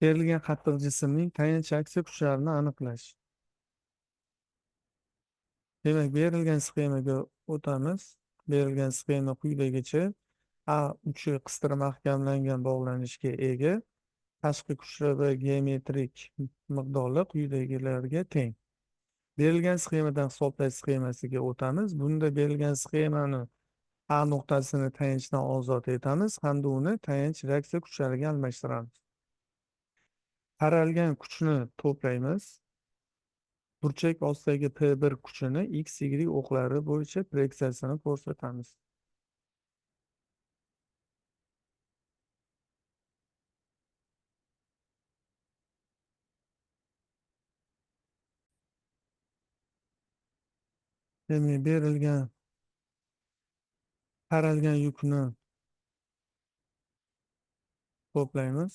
Berilgan qattiq jismning tayanch aksi kuchlarini aniqlash. Demak, berilgan sxemaga o'tamiz. Berilgan sxema quyidagicha: A uchi qistirib mahkamlangan bog'lanishga ega. Tashqi kuchlar va geometrik miqdorlar quyidagilarga teng. Berilgan sxemadan hisoblash sxemasiga o'tamiz. Bunda berilgan sxemani A nuqtasini tayanchdan ozod etamiz hamda uni tayanch reaksiya kuchlariga almashtiramiz. Taralgan kuchni to'playmiz. Burchak ostidagi P1 kuchini X, Y o'qlari bo'yicha proyeksiyasini ko'rsatamiz. Demak, berilgan taralgan yukni to'playmiz.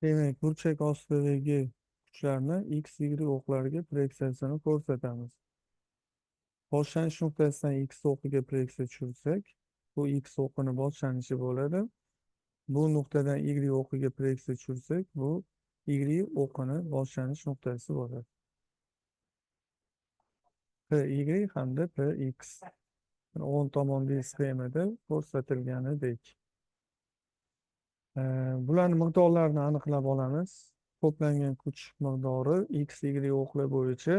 Demak, burchak ostidagi kuchlarni X, Y o'qlariga proyeksiyasini ko'rsatamiz. Boshlanish nuqtasidan X o'qiga proyeksiya tushirsak, bu X o'qini boshlanishi bo'ladi. Bu nuqtadan Y o'qiga proyeksiya tushirsak, bu Y o'qini boshlanish nuqtasi bo'ladi. PY hamda PX o'ng tomonli sxemada ko'rsatilganidek. Bularning miqdorlarini aniqlab olamiz. To'plangan kuch miqdori X, Y o'qlar bo'yicha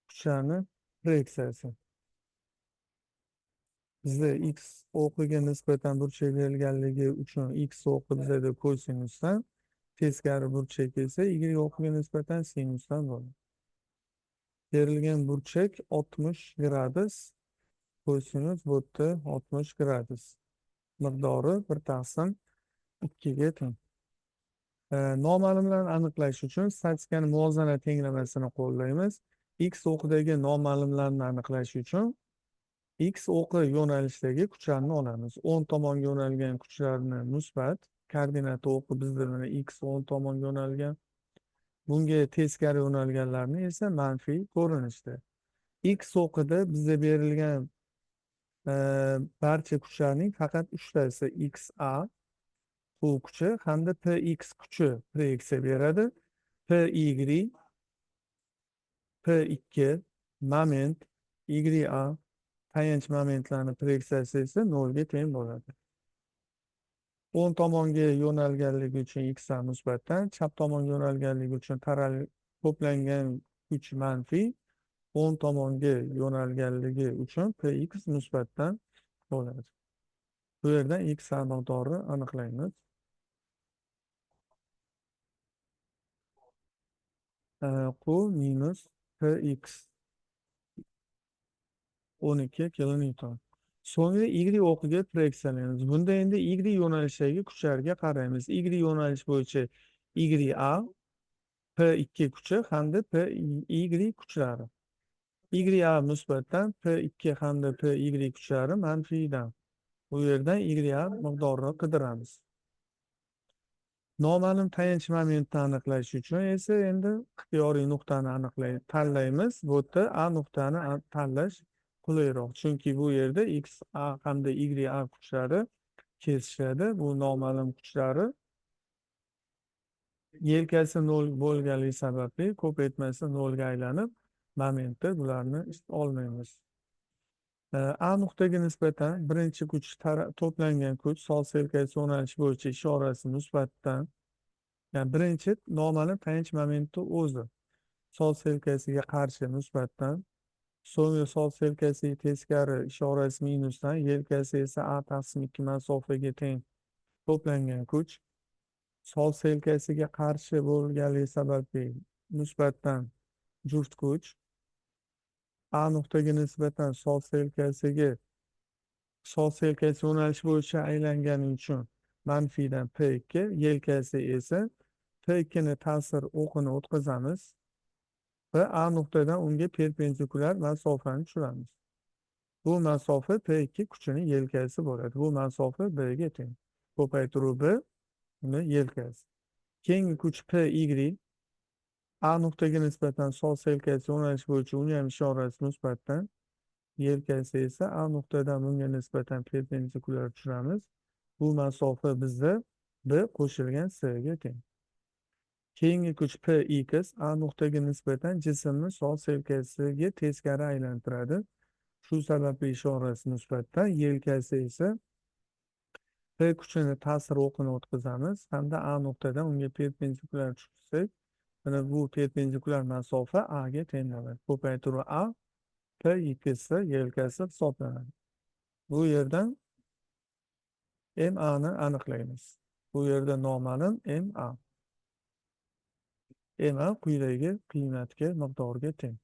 kuchlarni proyeksiyasi. Bizda X o'qiga nisbatan burchak berilganligi uchun X o'qi bizada kosinusdan, teskari burchak esa Y o'qiga nisbatan sinusdan bo'ladi. Berilgan burchak 60 gradus, kosinus bu yerda 60 gradus. Miqdori 1/2 ga teng. Noma'lumlarni aniqlash uchun statikani muvozanat tenglamasini qo'llaymiz. X o'qidagi noma'lumlarni aniqlash uchun X o'qi yo'nalishidagi kuchlarni olamiz. O'ng tomonga yo'nalgan kuchlarni musbat, koordinata o'qi bizda mana X o'ng tomonga yo'nalgan. Bunga teskari yo'nalganlarni esa manfiy ko'rinishda. X o'qida bizga berilgan barcha kuchlarning faqat uchtasi XA bu kuchi hamda PX kuchi proyeksiya beradi. PY, P2 moment, YA tayanch momentlarni proyeksiyasi esa 0 ga teng bo'ladi. O'ng tomonga yo'nalganligi uchun X musbatdan, chap tomonga yo'nalganligi uchun to'plangan kuch manfiy, o'ng tomonga yo'nalganligi uchun Px musbatdan bo'ladi. Bu yerdan X miqdorini aniqlaymiz. Q minus Px 12 kilonewton. So'ngra Y o'qiga proyeksiyalaymiz. Bunda endi Y yo'nalishidagi kuchlarga qaraymiz. Y yo'nalish bo'yicha YA, P2 kuchi hamda PY kuchlari. YA musbatdan, P2 hamda PY kuchlari manfiydan. Bu yerdan YA miqdorini qidiramiz. Noma'lum tayanch momentni aniqlash uchun esa endi ixtiyoriy nuqtani tanlaymiz. Bu yerda A nuqtani tanlash qulayroq. Chunki bu yerda X A hamda Y A kuchlari kesishadi. Bu noma'lum kuchlari yelkasi 0 bo'lganligi sababli ko'paytmasi 0 ga aylanib, momentda bularni olmaymiz. A nuqtaga nisbatan birinchi kuch to'plangan kuch sol yelkasi yo'nalish bo'yicha ishorasi musbatdan. Yani birinchi noma'lum tayanch momenti o'zi sol yelkasiga qarshi musbatdan, so'ngra sol yelkasiga teskari ishorasi minusdan, yelkasi esa A taqsim 2 masofaga teng to'plangan kuch sol yelkasiga qarshi bo'lganligi sababli musbatdan juft kuch A nuqtaga nisbatan sol yelkasi yo'nalishi bo'yicha aylangani uchun manfiydan P2, yelkasi esa P2 ni ta'sir o'qini o'tkazamiz va A nuqtadan unga perpendikulyar masofani tushiramiz. Bu masofa P2 kuchining yelkasi bo'ladi. Bu masofa Bga teng. Ko'paytiruv B uni yelkasi. Keyingi kuch PY A nuqtaga nisbatan sol yelkasi yo'nalish bo'yicha uni ham ishorasi musbatdan. Yelkasi esa A nuqtadan bunga nisbatan perpendikulyar tushiramiz. Bu masofa bizda B qo'shilgan S'ga teng. Keyingi kuch Px A nuqtaga nisbatan jismni sol yelkasiga teskari aylantiradi. Shu sababli ishorasi musbatdan, yelkasi esa P kuchini ta'sir o'qini o'tkazamiz hamda A nuqtadan unga perpendikulyar tushirsak, mana bu perpendikulyar masofa A ga tenglanadi. Ko'paytiruv A P2 yelkasi hisoblanadi. Bu yerdan MA ni aniqlaymiz. Bu yerda noma'lum MA. MA quyidagi qiymatga miqdorga teng.